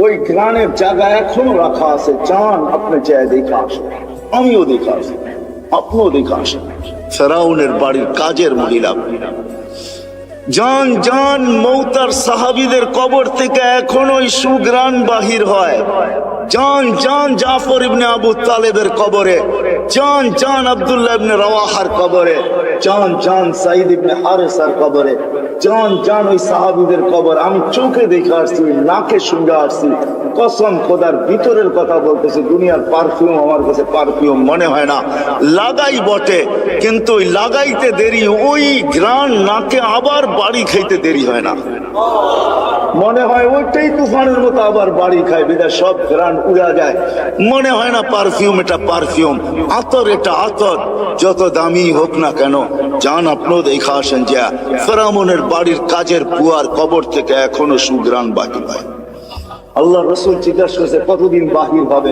ওই গ্রানের জায়গা এখনো রাখা আছে, যান আপনি চাই দেখে আসেন, আমিও দেখে আসি, আপনিও দেখে আসেন। ফেরাউনের বাড়ির কাজের মহিলা, জান জান মৌতার সাহাবীদের কবর থেকে এখনো সুগ্রাণ বাহির হয়। জান জান জাফর ইবনে আবু তালেবের কবরে, জান জান আব্দুল্লাহ ইবনে রাওয়াহার কবরে, জান জান সাইদ ইবনে হারেসার কবরে, জান জান ওই সাহাবীদের কবর আমি চোখে দেখে আসছি, নাকে শুনে আসছি। কসম খোদার, ভিতরের কথা বলতেছে, দুনিয়ার পারফিউম আমার কাছে পারফিউম মনে হয় না। লাগাই বটে, কিন্তু ওই লাগাইতে দেরি, ওই গ্রান নাকে আবার বাড়ি খাইতে দেরি হয় না। মনে হয় ওইটাই তুফানের মতো আবার বাড়ি খায়, বিদায় সব গ্রান উড়া যায়। মনে হয় না পারফিউম এটা পারফিউম, আতর এটা আতর। যত দামি হোক না কেন, যান আপনিও দেখা আসেন যে ফেরাউনের বাড়ির কাজের বুয়ার কবর থেকে এখনো সুগ্রাণ বাকি হয়। আল্লাহ রসুল জিজ্ঞাসা করছে কতদিন বাহির হবে?